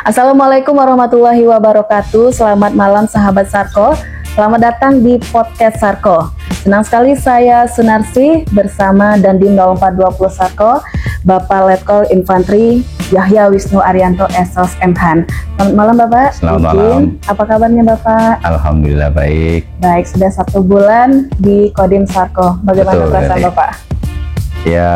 Assalamualaikum warahmatullahi wabarakatuh. Selamat malam sahabat Sarko. Selamat datang di podcast Sarko. Senang sekali saya Sunarsi bersama Dandim 0420 Sarko, Bapak Letkol Infanteri Yahya Wisnu Arianto Esos Mhan. Selamat malam Bapak. Selamat malam. Apa kabarnya Bapak? Alhamdulillah baik. Baik, sudah 1 bulan di Kodim Sarko. Bagaimana perasaan Bapak? Ya,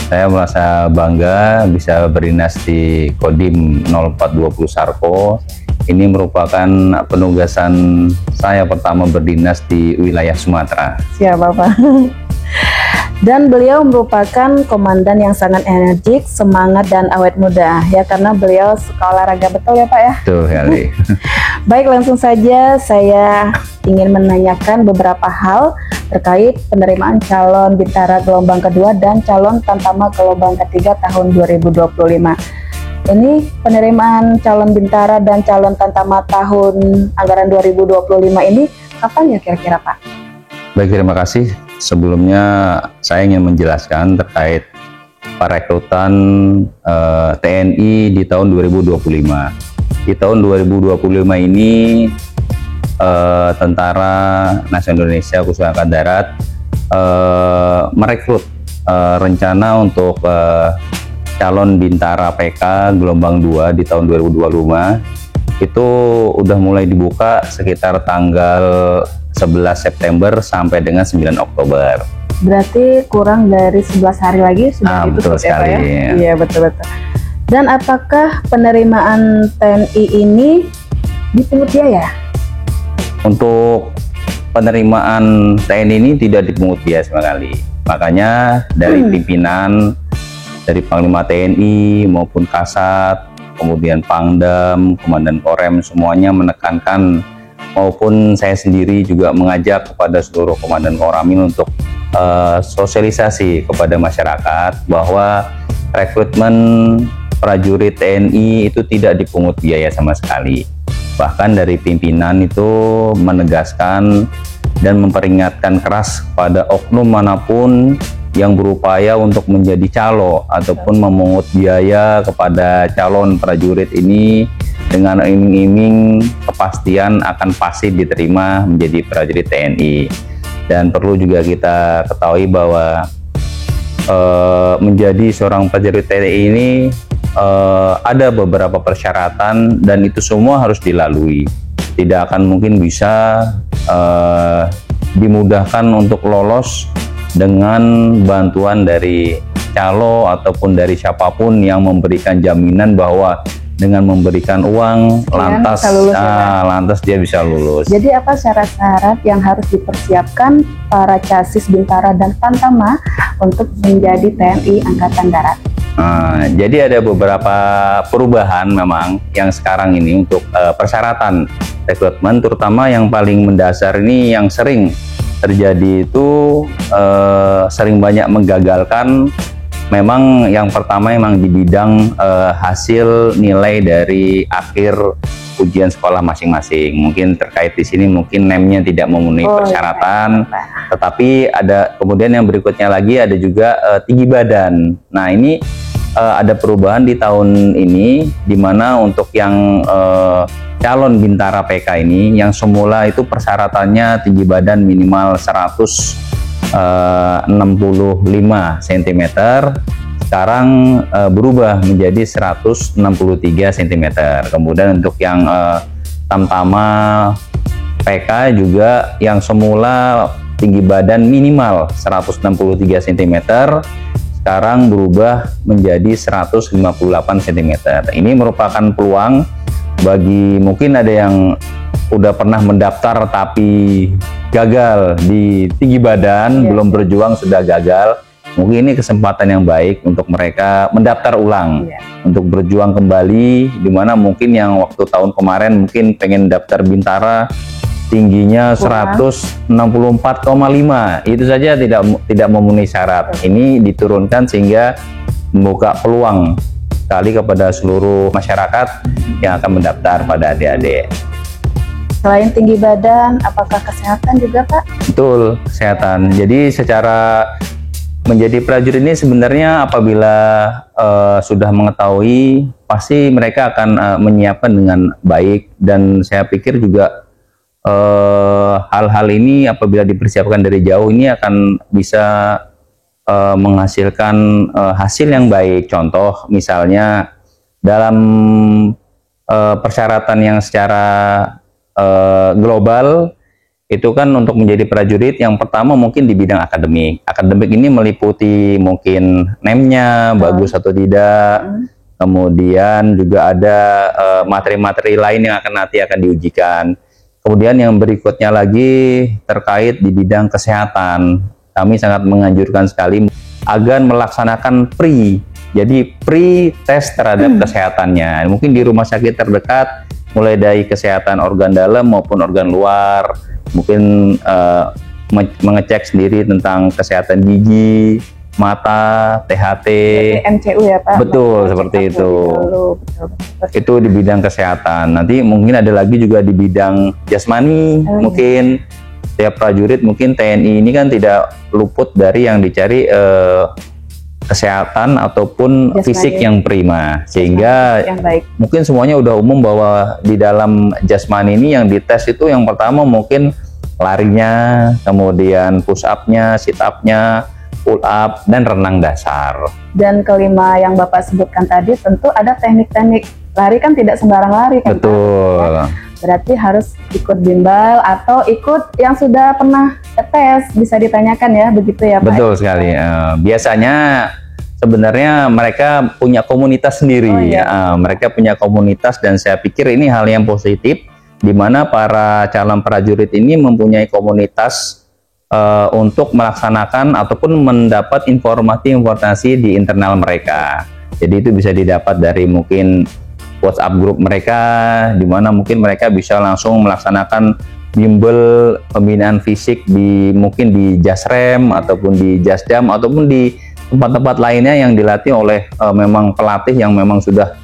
saya merasa bangga bisa berdinas di Kodim 0420 Sarko. Ini merupakan penugasan saya pertama berdinas di wilayah Sumatera. Siap Bapak. Dan beliau merupakan komandan yang sangat energik, semangat dan awet muda ya, karena beliau suka olahraga, betul ya Pak ya? Betul sekali. Baik, langsung saja saya ingin menanyakan beberapa hal terkait penerimaan calon Bintara gelombang kedua dan calon Tamtama gelombang ketiga tahun 2025. Ini penerimaan calon Bintara dan calon Tamtama tahun anggaran 2025 ini kapan ya kira-kira Pak? Baik, terima kasih. Sebelumnya saya ingin menjelaskan terkait perekrutan TNI di tahun 2025. Di tahun 2025 ini Tentara Nasional Indonesia khususnya Angkatan Darat merekrut rencana untuk calon Bintara PK gelombang 2 di tahun 2025 itu udah mulai dibuka sekitar tanggal 11 September sampai dengan 9 Oktober. Berarti kurang dari 11 hari lagi sudah betul sekali, ya Pak ya? Iya, betul-betul. Dan apakah penerimaan TNI ini dipungut biaya? Untuk penerimaan TNI ini tidak dipungut biaya sama sekali. Makanya dari pimpinan, dari Panglima TNI maupun Kasat, kemudian Pangdam, Komandan Korem, semuanya menekankan, maupun saya sendiri juga mengajak kepada seluruh Komandan Koramil untuk sosialisasi kepada masyarakat bahwa rekrutmen prajurit TNI itu tidak dipungut biaya sama sekali. Bahkan dari pimpinan itu menegaskan dan memperingatkan keras pada oknum manapun yang berupaya untuk menjadi calo ataupun memungut biaya kepada calon prajurit ini dengan iming-iming kepastian akan pasti diterima menjadi prajurit TNI. Dan perlu juga kita ketahui bahwa menjadi seorang prajurit TNI ini ada beberapa persyaratan dan itu semua harus dilalui. Tidak akan mungkin bisa dimudahkan untuk lolos dengan bantuan dari calo ataupun dari siapapun yang memberikan jaminan bahwa dengan memberikan uang lantas lantas dia bisa lulus. Jadi apa syarat-syarat yang harus dipersiapkan para casis Bintara dan Tamtama untuk menjadi TNI Angkatan Darat? Jadi ada beberapa perubahan memang yang sekarang ini untuk persyaratan rekrutmen, terutama yang paling mendasar ini yang sering terjadi itu sering banyak menggagalkan. Memang yang pertama memang di bidang hasil nilai dari akhir ujian sekolah masing-masing. Mungkin terkait di sini mungkin NEM-nya tidak memenuhi persyaratan, tetapi ada kemudian yang berikutnya lagi ada juga tinggi badan. Nah ini ada perubahan di tahun ini, di mana untuk yang calon Bintara PK ini yang semula itu persyaratannya tinggi badan minimal 165 cm, sekarang berubah menjadi 163 cm. Kemudian untuk yang Tamtama PK juga yang semula tinggi badan minimal 163 cm sekarang berubah menjadi 158 cm. Ini merupakan peluang bagi mungkin ada yang udah pernah mendaftar tapi gagal di tinggi badan, belum berjuang sudah gagal. Mungkin ini kesempatan yang baik untuk mereka mendaftar ulang, untuk berjuang kembali, dimana mungkin yang waktu tahun kemarin mungkin pengen daftar Bintara tingginya 164,5, itu saja tidak memenuhi syarat. Ini diturunkan sehingga membuka peluang sekali kepada seluruh masyarakat yang akan mendaftar pada adik-adik. Selain tinggi badan, apakah kesehatan juga Pak? Betul, kesehatan. Jadi secara menjadi prajurit ini sebenarnya apabila sudah mengetahui pasti mereka akan menyiapkan dengan baik, dan saya pikir juga hal-hal ini apabila dipersiapkan dari jauh ini akan bisa menghasilkan hasil yang baik. Contoh misalnya dalam persyaratan yang secara global itu kan, untuk menjadi prajurit yang pertama mungkin di bidang akademik. Akademik ini meliputi mungkin NEM-nya bagus atau tidak, kemudian juga ada materi-materi lain yang nanti akan diujikan. Kemudian yang berikutnya lagi terkait di bidang kesehatan. Kami sangat menganjurkan sekali agar melaksanakan jadi pre-tes terhadap kesehatannya. Mungkin di rumah sakit terdekat, mulai dari kesehatan organ dalam maupun organ luar, mungkin mengecek sendiri tentang kesehatan gigi, mata, THT. MCU ya Pak? Betul, seperti itu. Itu di bidang kesehatan. Nanti mungkin ada lagi juga di bidang jasmani. Mungkin tiap prajurit, mungkin TNI ini kan tidak luput dari yang dicari kesehatan ataupun jasmani, fisik yang prima, sehingga yang baik. Mungkin semuanya udah umum bahwa di dalam jasmani ini yang dites itu yang pertama mungkin larinya, kemudian push up-nya, sit up-nya, pull up, dan renang dasar. Dan kelima yang Bapak sebutkan tadi, tentu ada teknik-teknik. Lari kan tidak sembarang lari kan? Betul. Pak? Berarti harus ikut bimbel atau ikut yang sudah pernah tes, bisa ditanyakan ya, begitu ya Pak? Betul sekali. Biasanya sebenarnya mereka punya komunitas sendiri. Mereka punya komunitas, dan saya pikir ini hal yang positif, di mana para calon prajurit ini mempunyai komunitas untuk melaksanakan ataupun mendapat informasi di internal mereka. Jadi itu bisa didapat dari mungkin WhatsApp grup mereka, di mana mungkin mereka bisa langsung melaksanakan bimbel pembinaan fisik mungkin di Jasrem ataupun di Jasdam ataupun di tempat-tempat lainnya yang dilatih oleh memang pelatih yang memang sudah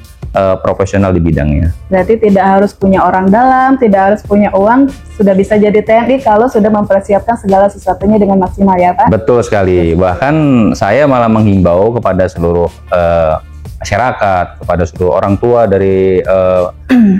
profesional di bidangnya. Berarti tidak harus punya orang dalam, tidak harus punya uang, sudah bisa jadi TNI kalau sudah mempersiapkan segala sesuatunya dengan maksimal ya Pak? Betul sekali. Bahkan saya malah menghimbau kepada seluruh masyarakat, kepada seluruh orang tua dari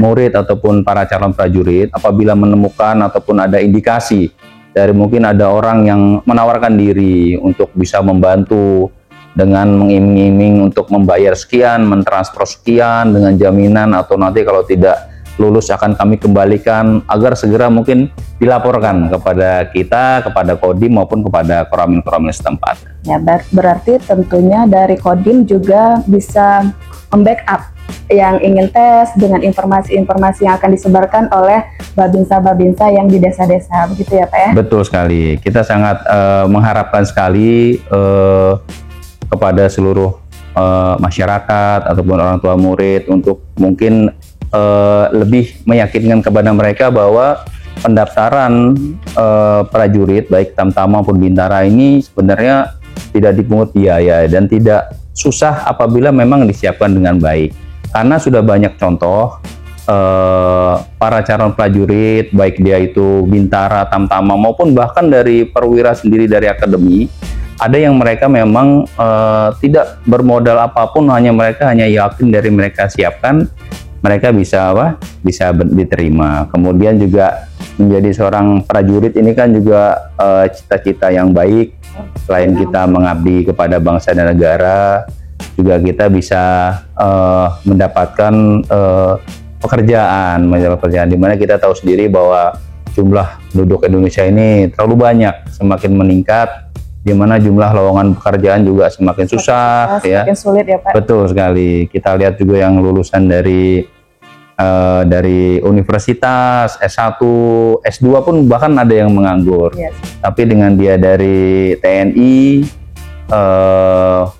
murid ataupun para calon prajurit, apabila menemukan ataupun ada indikasi dari mungkin ada orang yang menawarkan diri untuk bisa membantu dengan mengiming-iming untuk membayar sekian, mentransfer sekian dengan jaminan, atau nanti kalau tidak lulus akan kami kembalikan, agar segera mungkin dilaporkan kepada kita, kepada Kodim maupun kepada koramil-koramil setempat. Ya, berarti tentunya dari Kodim juga bisa membackup yang ingin tes dengan informasi-informasi yang akan disebarkan oleh babinsa-babinsa yang di desa-desa, begitu ya Pak ya? Betul sekali. Kita sangat mengharapkan sekali kepada seluruh masyarakat ataupun orang tua murid untuk mungkin lebih meyakinkan kepada mereka bahwa pendaftaran prajurit baik Tamtama maupun Bintara ini sebenarnya tidak dipungut biaya dan tidak susah apabila memang disiapkan dengan baik, karena sudah banyak contoh para calon prajurit baik dia itu Bintara, Tamtama maupun bahkan dari perwira sendiri dari akademi, ada yang mereka memang tidak bermodal apapun, mereka hanya yakin dari mereka siapkan, mereka bisa diterima. Kemudian juga menjadi seorang prajurit ini kan juga cita-cita yang baik. Selain kita mengabdi kepada bangsa dan negara, juga kita bisa mendapatkan pekerjaan di mana kita tahu sendiri bahwa jumlah penduduk Indonesia ini terlalu banyak, semakin meningkat, di mana jumlah lowongan pekerjaan juga semakin susah, semakin sulit ya Pak. Betul sekali. Kita lihat juga yang lulusan dari universitas S1, S2 pun bahkan ada yang menganggur. Yes. Tapi dengan dia dari TNI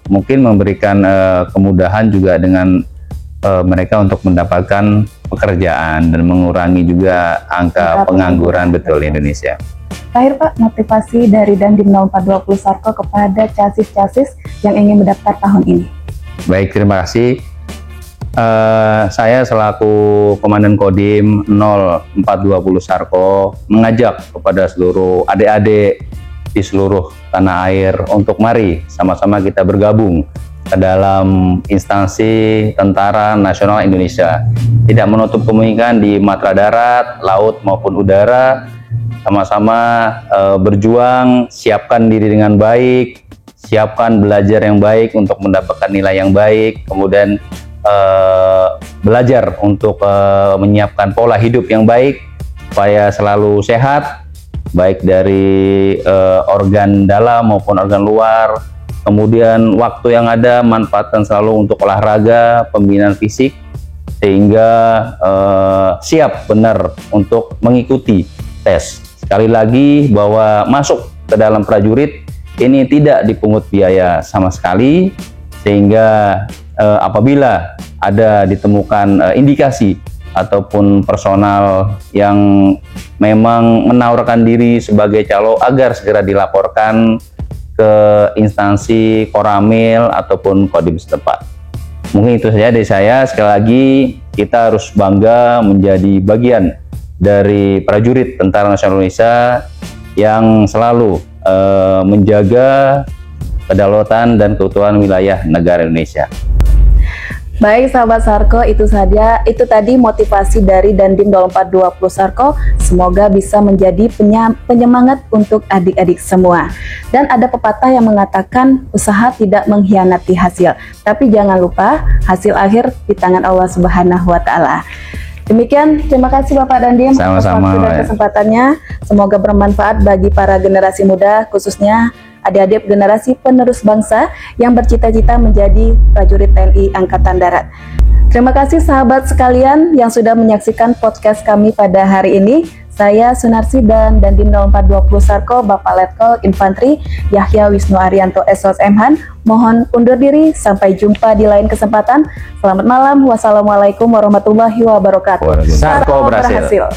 mungkin memberikan kemudahan juga dengan mereka untuk mendapatkan pekerjaan dan mengurangi juga angka pengangguran betul di Indonesia. Terakhir Pak, motivasi dari Dandim 0420 Sarko kepada casis-casis yang ingin mendaftar tahun ini. Baik, terima kasih. Saya selaku Komandan Kodim 0420 Sarko mengajak kepada seluruh adik-adik di seluruh tanah air untuk mari sama-sama kita bergabung ke dalam instansi Tentara Nasional Indonesia. Tidak menutup kemungkinan di matra darat, laut maupun udara, sama-sama berjuang, siapkan diri dengan baik, siapkan belajar yang baik untuk mendapatkan nilai yang baik, kemudian belajar untuk menyiapkan pola hidup yang baik supaya selalu sehat, baik dari organ dalam maupun organ luar. Kemudian waktu yang ada manfaatkan selalu untuk olahraga, pembinaan fisik, sehingga siap benar untuk mengikuti tes. Sekali lagi bahwa masuk ke dalam prajurit ini tidak dipungut biaya sama sekali, sehingga apabila ada ditemukan indikasi ataupun personal yang memang menawarkan diri sebagai calo agar segera dilaporkan ke instansi Koramil ataupun Kodim setempat. Mungkin itu saja dari saya. Sekali lagi kita harus bangga menjadi bagian dari prajurit Tentara Nasional Indonesia yang selalu menjaga kedaulatan dan keutuhan wilayah negara Indonesia. Baik sahabat Sarko, itu tadi motivasi dari Dandim 0420 Sarko. Semoga bisa menjadi penyemangat untuk adik-adik semua. Dan ada pepatah yang mengatakan usaha tidak mengkhianati hasil, tapi jangan lupa hasil akhir di tangan Allah Subhanahu wa Ta'ala. Demikian, terima kasih Bapak Dandim atas waktu dan kesempatannya. Semoga bermanfaat bagi para generasi muda, khususnya adik-adik generasi penerus bangsa yang bercita-cita menjadi prajurit TNI Angkatan Darat. Terima kasih sahabat sekalian yang sudah menyaksikan podcast kami pada hari ini. Saya Sunarsi dan Dandim 0420 Sarko, Bapak Letkol Infanteri Yahya Wisnu Arianto SOS Mhan. Mohon undur diri, sampai jumpa di lain kesempatan. Selamat malam, wassalamualaikum warahmatullahi wabarakatuh. Sarko berhasil.